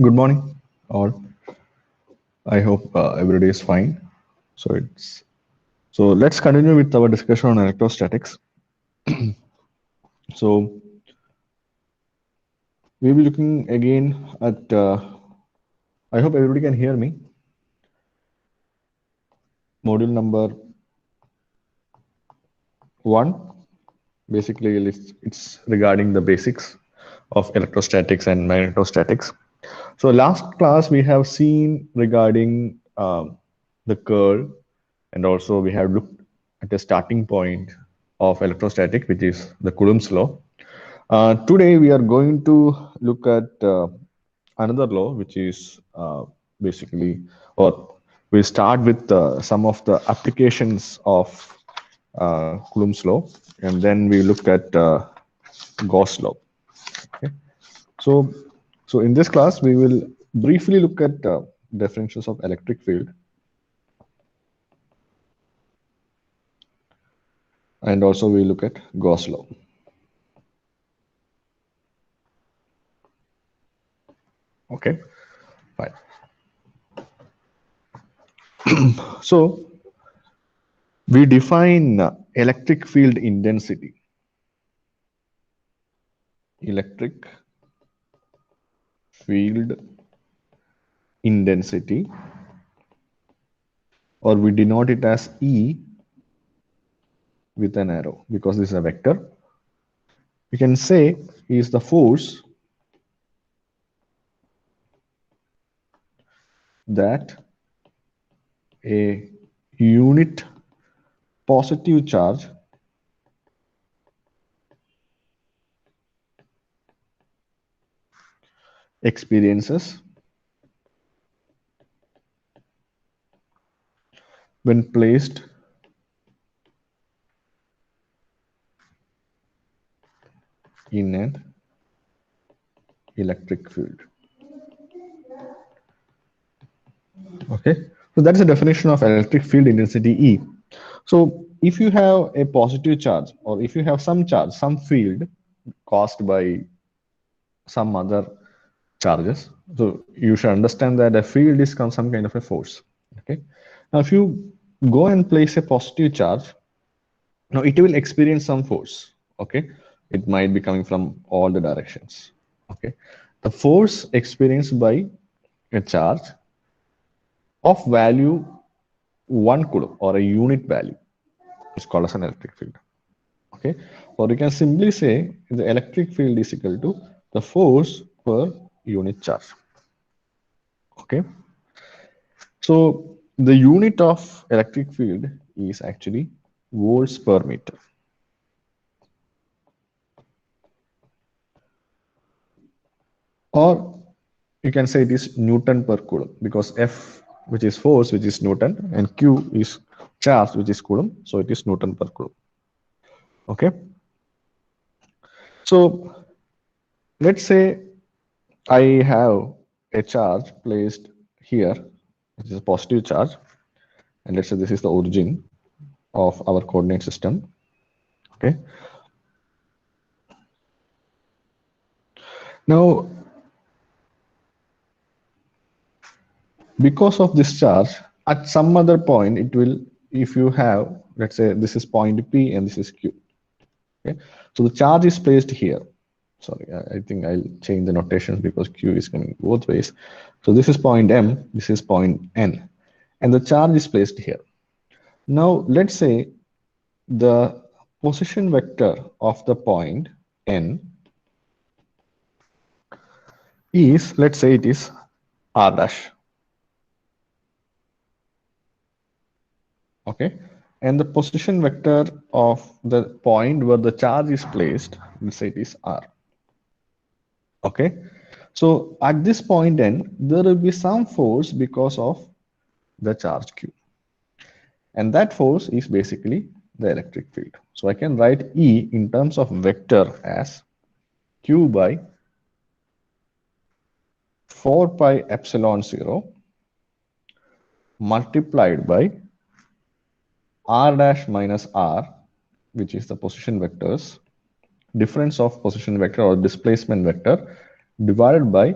Good morning, or I hope everybody is fine. So let's continue with our discussion on electrostatics. So we'll be looking again at. I hope everybody can hear me. Module number one. Basically, it's regarding the basics of electrostatics and magnetostatics. So last class we have seen regarding the curl, and also we have looked at the starting point of electrostatic, which is the Coulomb's law. Today we are going to look at another law, which is basically, or we'll start with some of the applications of Coulomb's law, and then we look at Gauss law. Okay. So, so in this class, we will briefly look at definitions of electric field, and also we look at Gauss law. Okay, fine. So we define electric field intensity. Electric field intensity, or we denote it as E with an arrow because this is a vector. We can say is the force that a unit positive charge experiences when placed in an electric field. Okay, so that's the definition of electric field intensity E. So if you have a positive charge, or if you have some charge, some field caused by some other charges, so you should understand that a field is some kind of a force. Okay, now if you go and place a positive charge, now it will experience some force. Okay, it might be coming from all the directions. Okay, the force experienced by a charge of value 1 coulomb, or a unit value, is called as an electric field. Okay, or you can simply say the electric field is equal to the force per unit charge. Okay, so the unit of electric field is actually volts per meter. Or you can say it is Newton per coulomb, because F, which is force, which is Newton, and Q is charge, which is coulomb, so it is Newton per coulomb. Okay, so let's say I have a charge placed here, which is a positive charge, and let's say this is the origin of our coordinate system. Okay, now because of this charge, at some other point it will, if you have, let's say this is point P and this is Q. Okay, so the charge is placed here. Sorry, I think I'll change the notations because Q is coming both ways. So this is point M, this is point N, and the charge is placed here. Now let's say the position vector of the point N is, let's say it is R dash. Okay, and the position vector of the point where the charge is placed, let's say it is R. Okay, so at this point N, there will be some force because of the charge Q, and that force is basically the electric field. So I can write E in terms of vector as Q by 4 pi epsilon 0 multiplied by R dash minus R, which is the position vectors, difference of position vector or displacement vector, divided by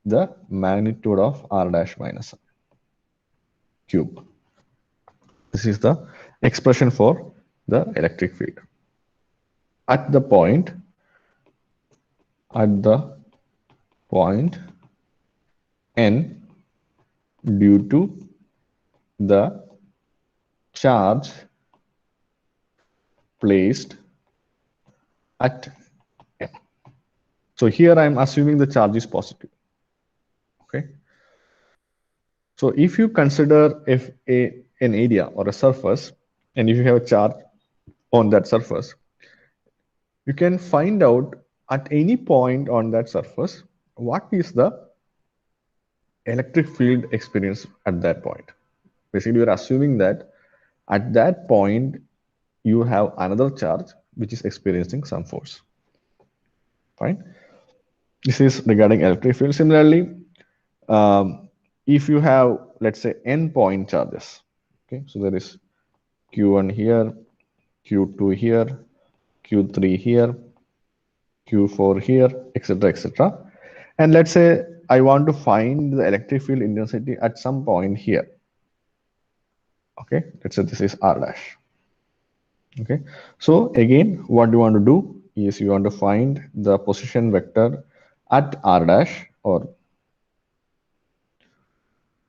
the magnitude of r dash minus r cube. This is the expression for the electric field. At the point n, due to the charge placed at n. So here I am assuming the charge is positive. Okay. So if you consider if an area or a surface, and if you have a charge on that surface, you can find out at any point on that surface what is the electric field experience at that point. Basically, you're assuming that at that point you have another charge which is experiencing some force. Fine. This is regarding electric field. Similarly, if you have, let's say, n point charges, okay, so there is q1 here, q2 here, q3 here, q4 here, etc., etc. And let's say I want to find the electric field intensity at some point here. Okay, let's say this is r dash. Okay, so again, what you want to do is you want to find the position vector at r dash, or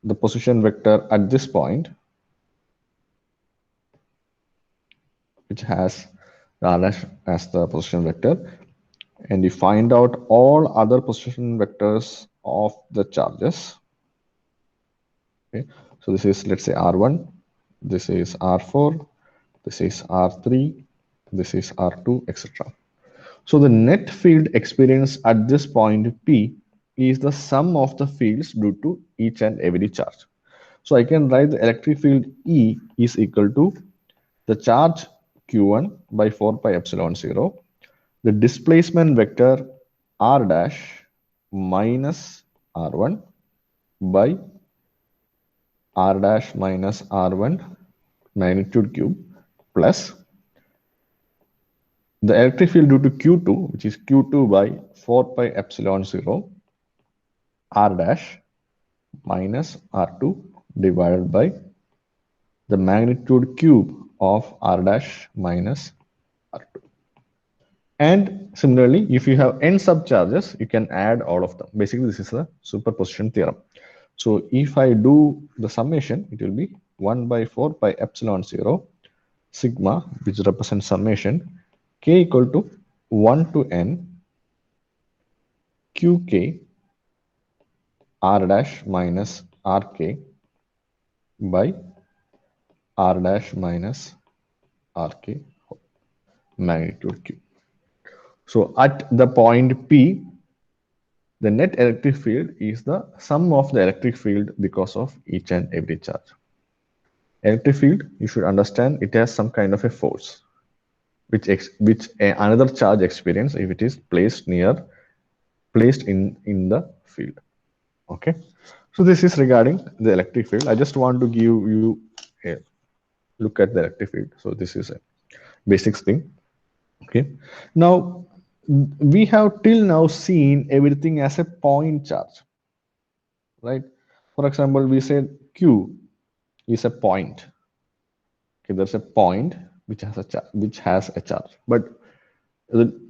the position vector at this point, which has r dash as the position vector, and you find out all other position vectors of the charges. Okay, so this is, let's say, r1, this is r4, this is r3, this is r2, etc. So the net field experience at this point P is the sum of the fields due to each and every charge. So I can write the electric field E is equal to the charge Q1 by 4 pi epsilon 0, the displacement vector r dash minus r1 by r dash minus r1 magnitude cube, plus the electric field due to Q2, which is Q2 by 4 pi epsilon 0 r dash minus r2 divided by the magnitude cube of r dash minus r2. And similarly, if you have n subcharges, you can add all of them. Basically, this is the superposition theorem. So if I do the summation, it will be 1 by 4 pi epsilon 0 sigma, which represents summation, k equal to 1 to n qk r dash minus rk by r dash minus rk magnitude q. So at the point P, the net electric field is the sum of the electric field because of each and every charge. Electric field, you should understand, it has some kind of a force which another charge experience if it is placed in the field. Okay, so this is regarding the electric field. I just want to give you a look at the electric field. So this is a basics thing. Okay, now we have till now seen everything as a point charge, right? For example, we said Q is a point. Okay, there's a point which has a charge, but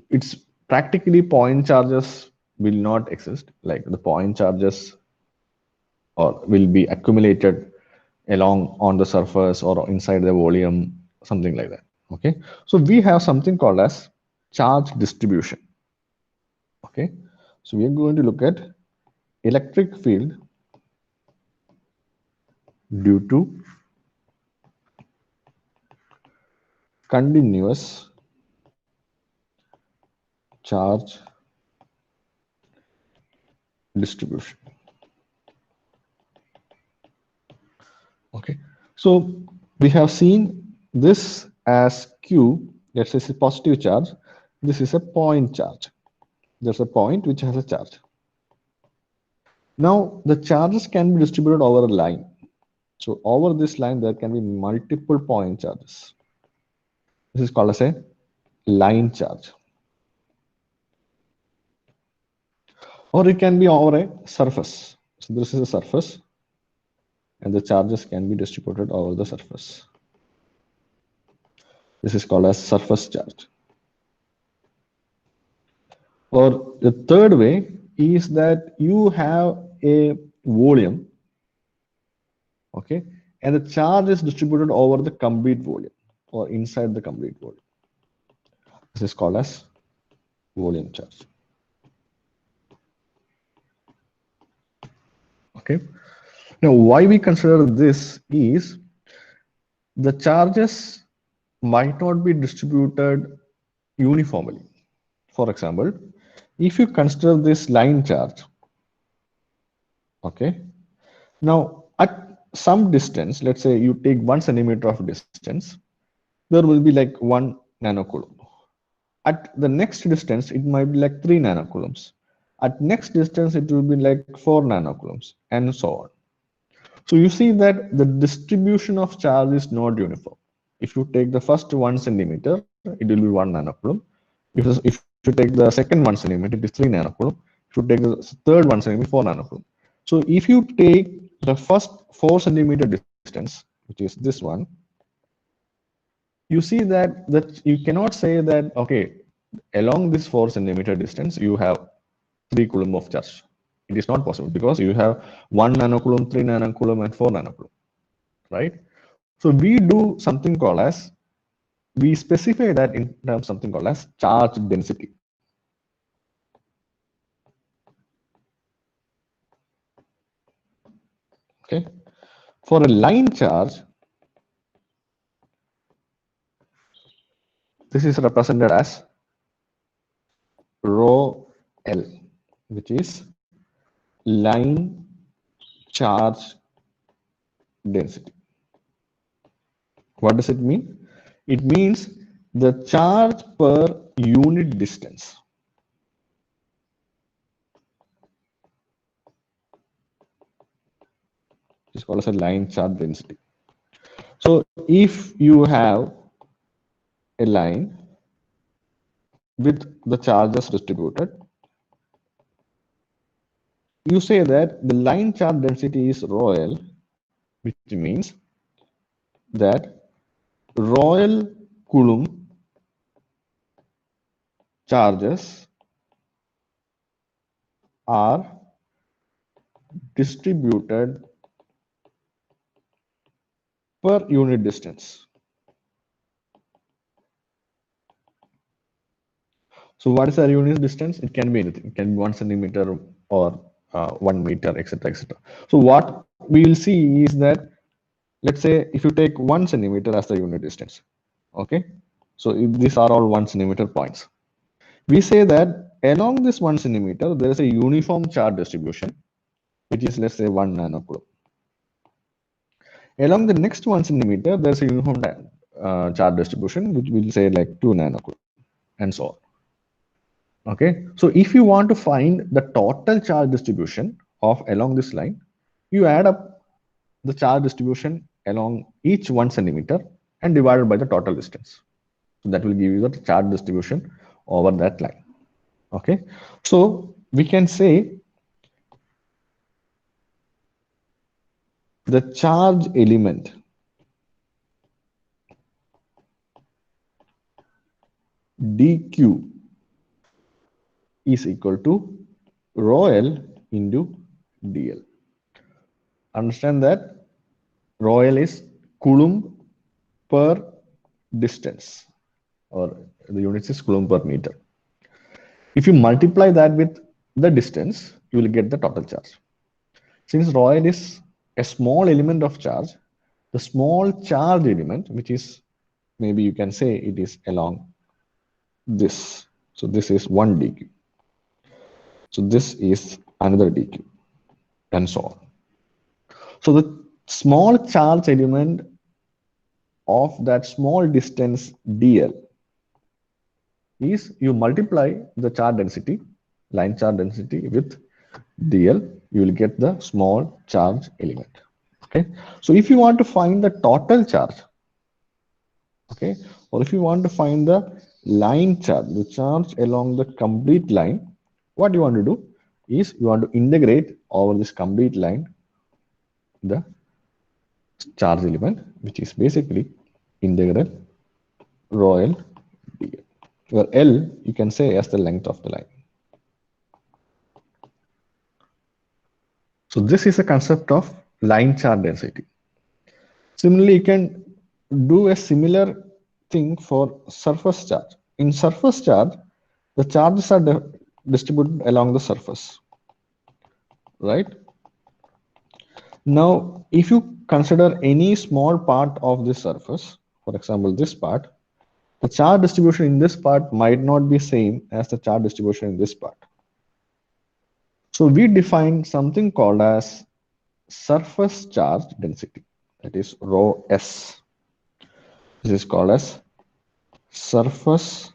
it's practically point charges will not exist. Like the point charges or will be accumulated along on the surface or inside the volume, something like that. Okay, so we have something called as charge distribution. Okay, so we are going to look at electric field due to continuous charge distribution. Okay, so we have seen this as Q. Let's say it's a positive charge. This is a point charge. There's a point which has a charge. Now the charges can be distributed over a line. So over this line, there can be multiple point charges. This is called as a line charge. or it can be over a surface. So this is a surface, and the charges can be distributed over the surface. This is called as surface charge. Or the third way is that you have a volume, okay, and the charge is distributed over the complete volume or inside the complete volume. This is called as volume charge. Okay. Now, why we consider this is the charges might not be distributed uniformly. For example, if you consider this line charge, okay, now at some distance, let's say you take 1 centimeter of distance, there will be like 1 nanocoulomb. At the next distance, it might be like 3 nanocoulombs. At next distance, it will be like 4 nanocoulombs, and so on. So you see that the distribution of charge is not uniform. If you take the first 1 centimeter, it will be 1 nanocoulomb. If you take the second 1 centimeter, it is 3 nanocoulomb. If you take the third 1 centimeter, 4 nanocoulomb. So if you take the first 4 centimeter distance, which is this one, you see that you cannot say that, okay, along this 4 centimeter distance, you have 3 coulomb of charge. It is not possible because you have 1 nanocoulomb, 3 nanocoulomb, and 4 nanocoulomb, right? So we do something called as, we specify that in terms of something called as charge density. Okay. For a line charge, this is represented as rho L, which is line charge density. What does it mean? It means the charge per unit distance. It's called as a line charge density. So if you have a line with the charges distributed, you say that the line charge density is rho L, which means that rho L coulomb charges are distributed per unit distance. So what is our unit distance? It can be anything. It can be 1 centimeter or 1 meter, etc., etc. So what we will see is that, let's say if you take 1 centimeter as the unit distance, okay. So these are all 1 centimeter points. We say that along this 1 centimeter, there is a uniform charge distribution, which is, let's say, 1 nanocoulomb. Along the next 1 centimeter, there's a uniform charge distribution, which we'll say like 2 nanocoulomb, and so on. Okay, so if you want to find the total charge distribution of along this line, you add up the charge distribution along each 1 centimeter and divided by the total distance. So that will give you the charge distribution over that line. Okay, so we can say the charge element dq is equal to rho L into dl. Understand that rho L is coulomb per distance, or the units is coulomb per meter. If you multiply that with the distance, you will get the total charge. Since rho L is a small element of charge, the small charge element, which is, maybe you can say it is along this. So this is 1 dq. So this is another dq, and so on. So the small charge element of that small distance dl is, you multiply the charge density, line charge density, with dl, you will get the small charge element. Okay, so if you want to find the total charge, okay, or if you want to find the line charge, the charge along the complete line, what you want to do? is you want to integrate over this complete line the charge element, which is basically integral rho L dl, where L you can say as the length of the line. So this is a concept of line charge density. Similarly, you can do a similar thing for surface charge. In surface charge, the charges are distributed along the surface, right? Now, if you consider any small part of this surface, for example, this part, the charge distribution in this part might not be same as the charge distribution in this part. So we define something called as surface charge density, that is rho S. This is called as surface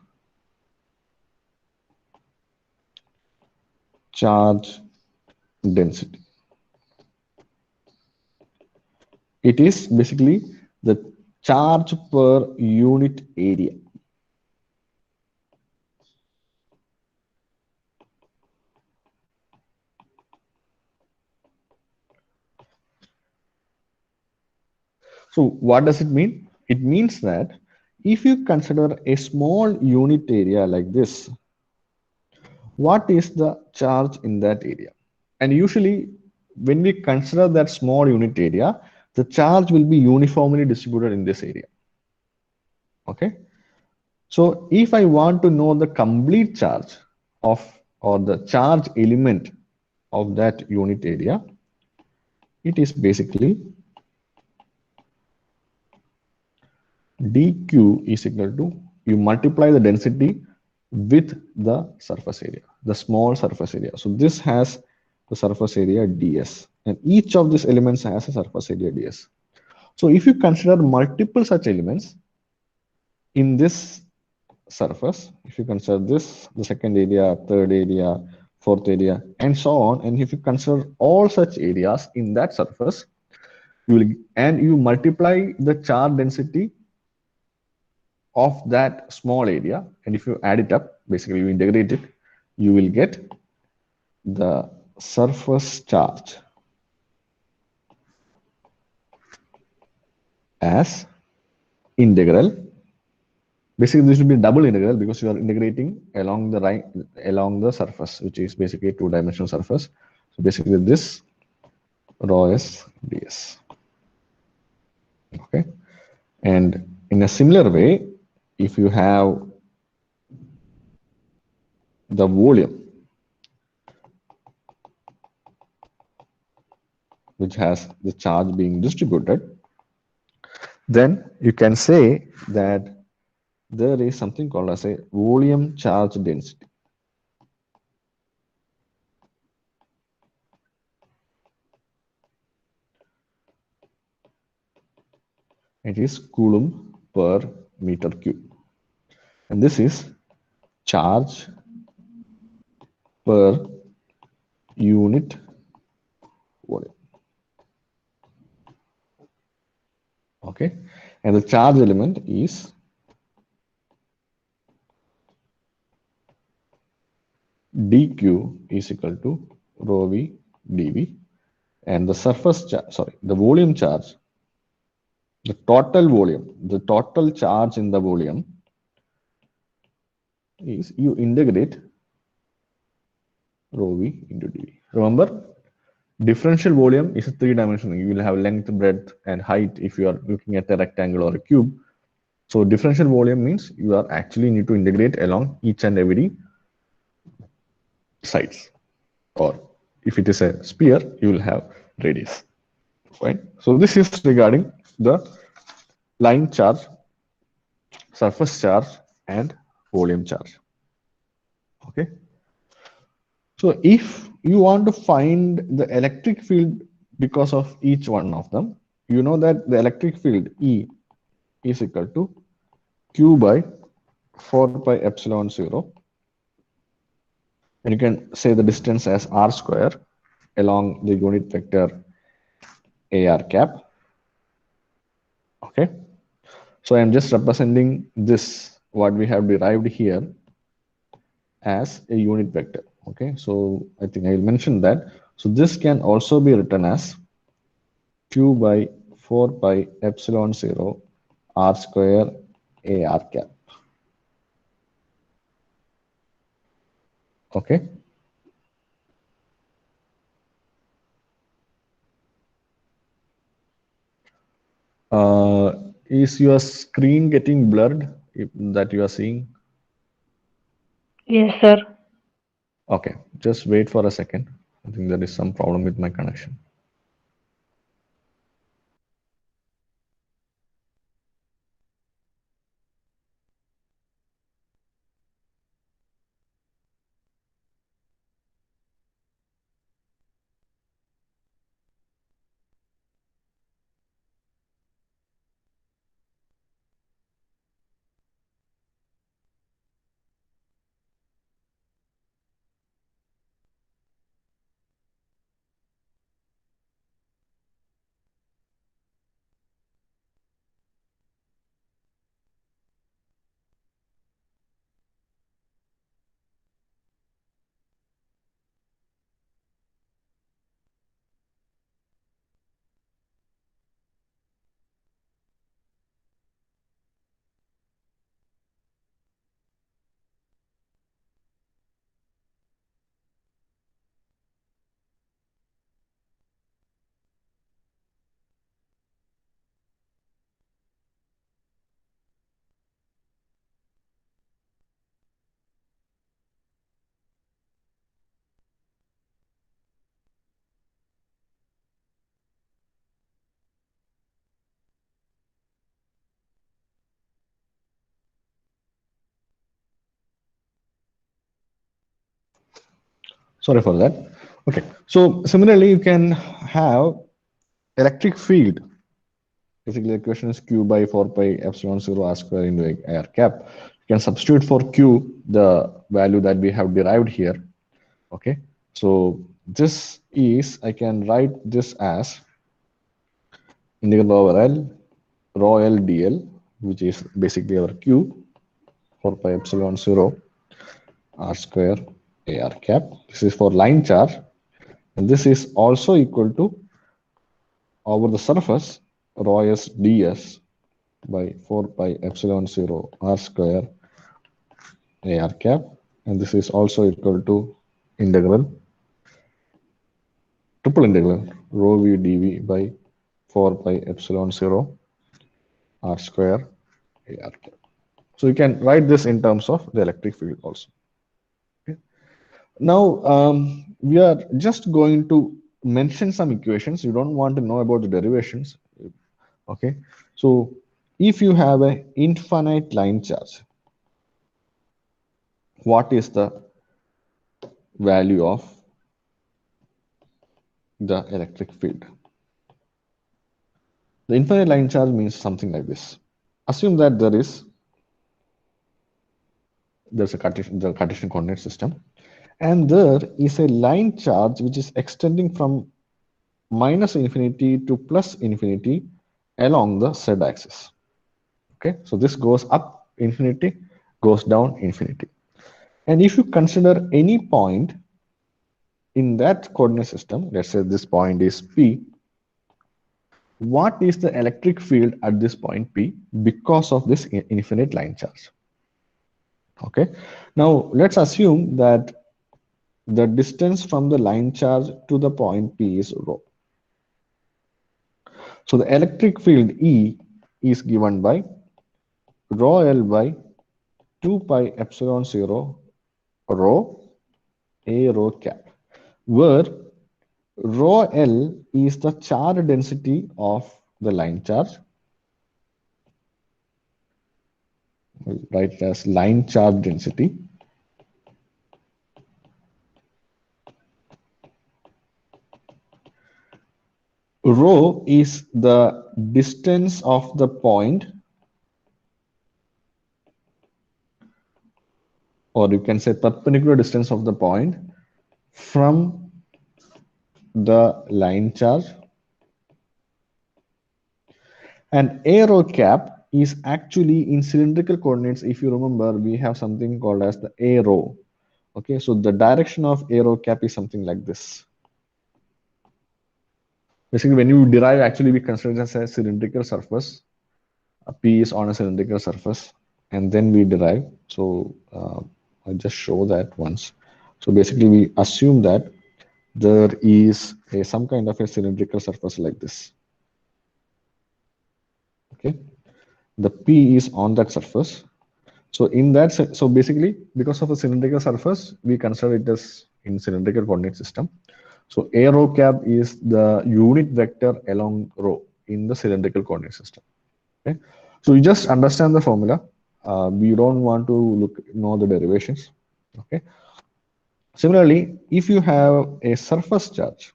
charge density. It is basically the charge per unit area. So what does it mean? It means that if you consider a small unit area like this, what is the charge in that area? And usually when we consider that small unit area, the charge will be uniformly distributed in this area. Okay. So if I want to know the complete charge of or the charge element of that unit area, it is basically dq is equal to, you multiply the density with the surface area, the small surface area. So this has the surface area ds, and each of these elements has a surface area ds. So if you consider multiple such elements in this surface, if you consider this, the second area, third area, fourth area, and so on, and if you consider all such areas in that surface, you will, and you multiply the charge density of that small area, and if you add it up, basically you integrate it, you will get the surface charge as integral. Basically this will be double integral because you are integrating along the right, along the surface, which is basically two-dimensional surface. So basically this rho s ds. Okay, and in a similar way, if you have the volume which has the charge being distributed, then you can say that there is something called as a volume charge density. It is Coulomb per meter cube, and this is charge per unit volume. Okay, and the charge element is dq is equal to rho v dv, and the surface charge, sorry, the volume charge, the total volume, the total charge in the volume is, you integrate rho v into dv. Remember, differential volume is a three-dimensional. You will have length, breadth, and height if you are looking at a rectangle or a cube. So differential volume means you are actually need to integrate along each and every sides, or if it is a sphere, you will have radius. Right. So this is regarding the line charge, surface charge, and volume charge. Okay. So if you want to find the electric field because of each one of them, you know that the electric field E is equal to Q by 4 pi epsilon 0. And you can say the distance as r square along the unit vector AR cap. Okay. So I'm just representing this, what we have derived here, as a unit vector. Okay, so I think I will mention that. So this can also be written as q by 4 pi epsilon 0 r square ar cap. Okay. Is your screen getting blurred that you are seeing? Yes, sir. Okay, just wait for a second. I think there is some problem with my connection. Sorry for that. Okay, so similarly, you can have electric field. Basically, the question is q by 4 pi epsilon 0 r square into air cap. You can substitute for q the value that we have derived here. Okay, so this is, I can write this as integral over L rho L dl, which is basically our q 4 pi epsilon 0 r square ar cap. This is for line charge, and this is also equal to over the surface rho s ds by 4 pi epsilon 0 r square ar cap, and this is also equal to integral triple integral rho v dv by 4 pi epsilon 0 r square ar cap. So you can write this in terms of the electric field also. Okay. Now we are just going to mention some equations. You don't want to know about the derivations. Okay. So if you have an infinite line charge, what is the value of the electric field? The infinite line charge means something like this. Assume that there's the Cartesian coordinate system, and there is a line charge which is extending from minus infinity to plus infinity along the z axis. Okay, so this goes up infinity, goes down infinity. And if you consider any point in that coordinate system, let's say this point is P, what is the electric field at this point P because of this infinite line charge? Okay, now let's assume that the distance from the line charge to the point P is rho. So the electric field E is given by rho L by 2 pi epsilon 0 rho A rho cap, where rho L is the charge density of the line charge. We'll write it as line charge density. Rho is the distance of the point, or you can say perpendicular distance of the point from the line charge, and A rho cap is actually in cylindrical coordinates. If you remember, we have something called as the A rho, Okay, so the direction of arrow cap is something like this. Basically, when you derive, actually we consider it as a cylindrical surface. A P is on a cylindrical surface, and then we derive. So I'll just show that once. So basically, we assume that there is some kind of a cylindrical surface like this. Okay, the P is on that surface. So in that, so basically, because of a cylindrical surface, we consider it as in cylindrical coordinate system. So a rho cap is the unit vector along rho in the cylindrical coordinate system. Okay, so you just understand the formula. We don't want to know the derivations. Okay. Similarly, if you have a surface charge,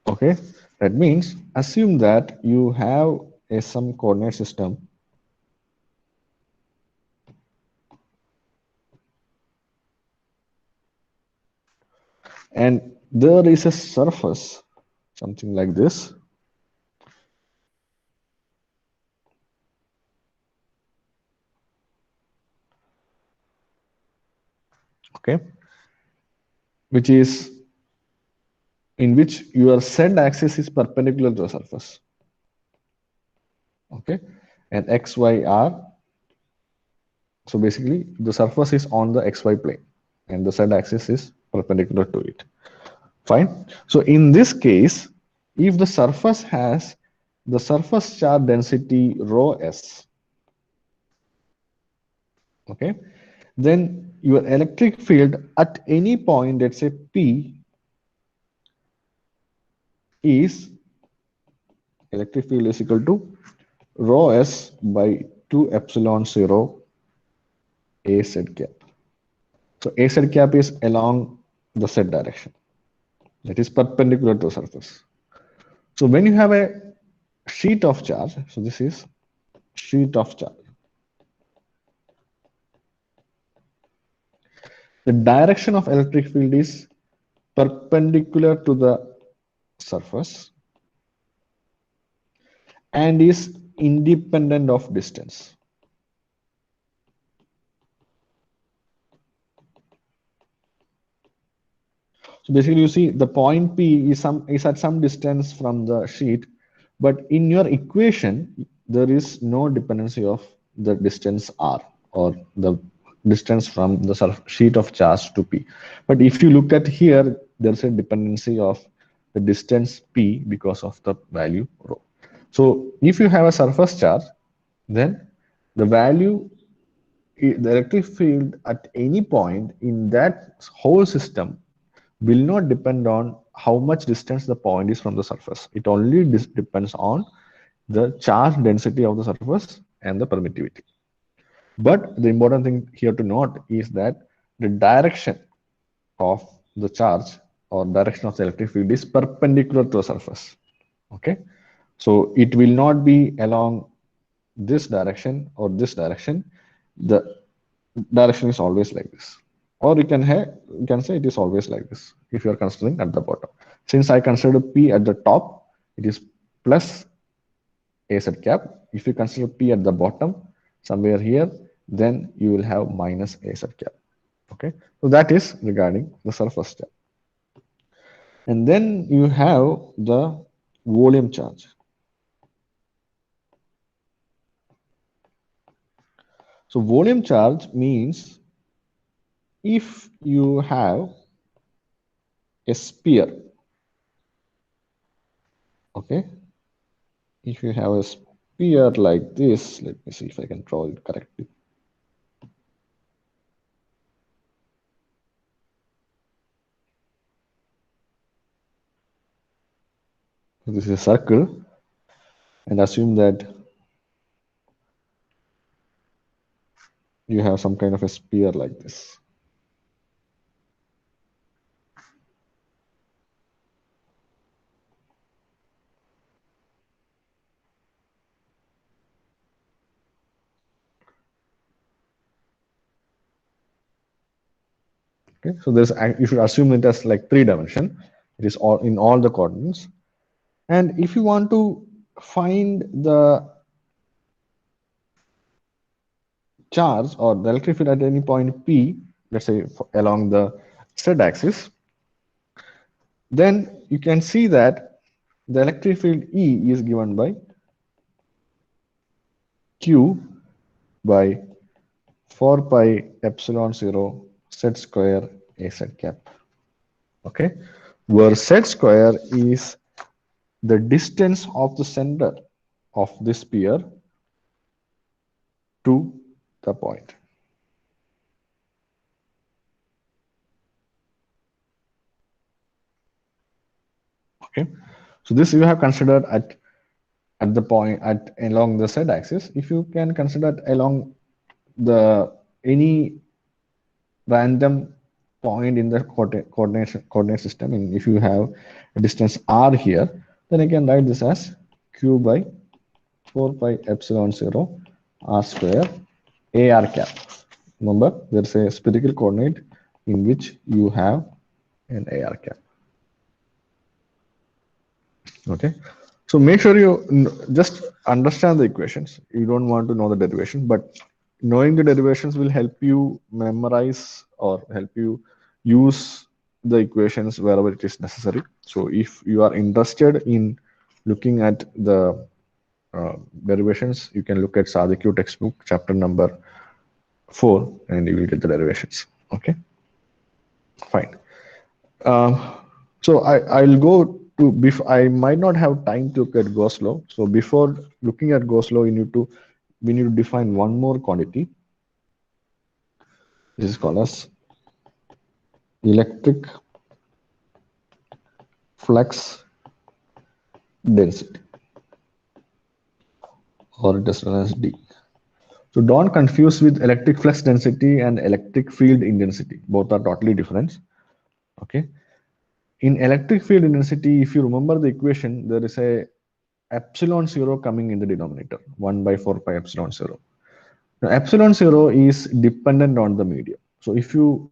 okay, that means assume that you have a some coordinate system and there is a surface, something like this. Okay, which is in which your z axis is perpendicular to the surface. Okay, and x, y are, so basically the surface is on the xy plane and the z axis is perpendicular to it. Fine. So in this case, if the surface has the surface charge density rho s, okay, then your electric field at any point, let's say P, is electric field is equal to rho s by 2 epsilon 0 a z cap. So a z cap is along the z direction, that is perpendicular to the surface. So when you have a sheet of charge, so this is sheet of charge, the direction of electric field is perpendicular to the surface and is independent of distance. So basically you see the point P is at some distance from the sheet, but in your equation there is no dependency of the distance R or the distance from the sheet of charge to P. But if you look at here, there's a dependency of the distance P because of the value rho. So if you have a surface charge, then the value, the electric field at any point in that whole system will not depend on how much distance the point is from the surface. It only depends on the charge density of the surface and the permittivity. But the important thing here to note is that the direction of the charge or direction of the electric field is perpendicular to the surface. Okay, so it will not be along this direction or this direction. The direction is always like this, or you can say it is always like this if you are considering at the bottom. Since I consider P at the top, it is plus a z cap. If you consider P at the bottom somewhere here, then you will have minus a z cap. Okay, so that is regarding the surface charge. And then you have the volume charge. So volume charge means if you have a sphere, okay, if you have a sphere like this, let me see if I can draw it correctly. This is a circle, and assume that you have some kind of a sphere like this. Okay, so there's, you should assume it as like 3-dimension. It is all in all the coordinates. And if you want to find the charge or the electric field at any point P, let's say along the z axis, then you can see that the electric field E is given by Q by 4 pi epsilon 0 z square a z cap. Okay, where z square is the distance of the center of this sphere to the point. Okay, so this you have considered at the point at along the z axis. If you can consider it along the any random point in the coordinate system, and if you have a distance r here, then I can write this as q by 4 pi epsilon 0 r square ar cap. Remember, there's a spherical coordinate in which you have an ar cap. Okay, so make sure you just understand the equations. You don't want to know the derivation, but knowing the derivations will help you memorize or help you use the equations wherever it is necessary. So if you are interested in looking at the derivations, you can look at Sadhikyu textbook chapter number 4 and you will get the derivations. Okay, fine. So I'll go to, I might not have time to look at Gauss law. So before looking at Gauss law, we need to define one more quantity. This is called as electric flux density, or it is known as D. So don't confuse with electric flux density and electric field intensity. Both are totally different. Okay. In electric field intensity, if you remember the equation, there is a epsilon 0 coming in the denominator, 1 by 4 pi epsilon 0. Now, epsilon 0 is dependent on the medium. So if you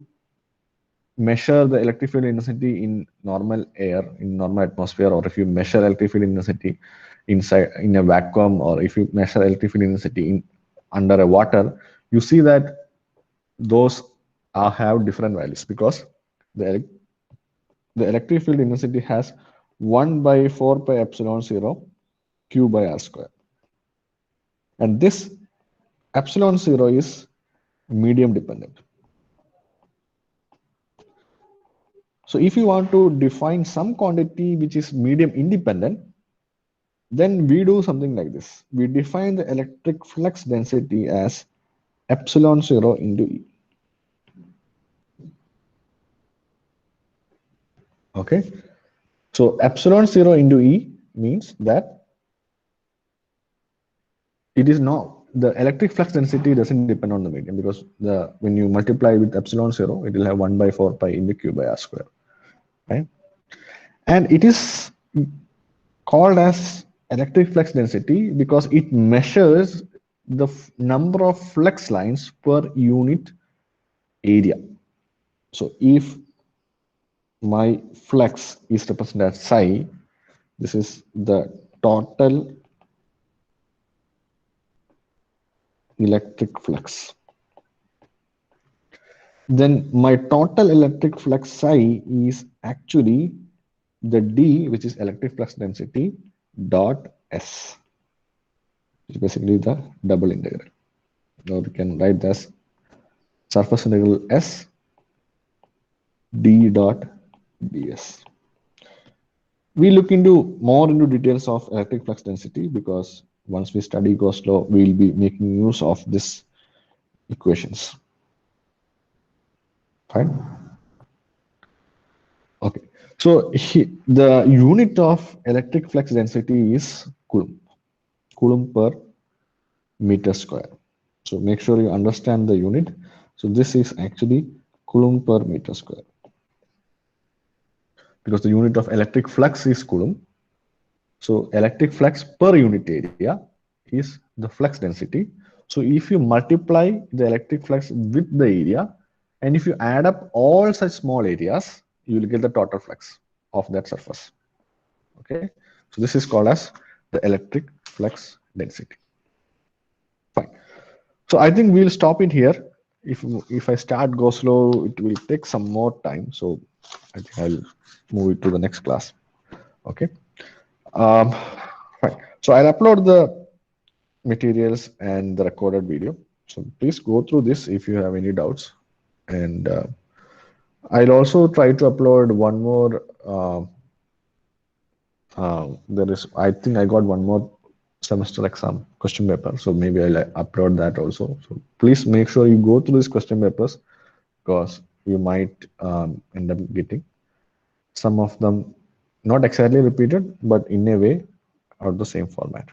measure the electric field intensity in normal air, in normal atmosphere, or if you measure electric field intensity inside in a vacuum, or if you measure electric field intensity under a water, you see that those have different values, because the electric field intensity has 1 by 4 pi epsilon 0 q by r square. And this epsilon 0 is medium dependent. So if you want to define some quantity which is medium independent, then we do something like this. We define the electric flux density as epsilon 0 into E. Okay. So epsilon 0 into E means that it is not, the electric flux density doesn't depend on the medium, because when you multiply with epsilon 0, it will have 1 by 4 pi into q by r square. Right? And it is called as electric flux density because it measures the number of flux lines per unit area. So if my flux is represented as psi, this is the total electric flux. Then my total electric flux psi is actually the D, which is electric flux density, dot S. It's basically the double integral. Now we can write this surface integral S D dot ds. We look into more into details of electric flux density, because once we study Gauss law, we will be making use of this equations. Fine. Okay. So the unit of electric flux density is Coulomb. Coulomb per meter square. So make sure you understand the unit. So this is actually Coulomb per meter square, because the unit of electric flux is Coulomb. So electric flux per unit area is the flux density. So if you multiply the electric flux with the area, and if you add up all such small areas, you will get the total flux of that surface. Okay, so this is called as the electric flux density. Fine. So I think we'll stop it here. If I start go slow, it will take some more time. So I think I'll move it to the next class. Okay. Um, fine. So I'll upload the materials and the recorded video. So please go through this if you have any doubts. And I'll also try to upload one more. There is, I think I got one more semester exam question paper. So maybe I'll upload that also. So please make sure you go through these question papers because you might end up getting some of them not exactly repeated, but in a way or the same format.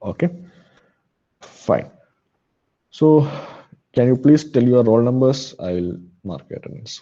Okay, fine. So can you please tell your roll numbers? I'll mark your attendance.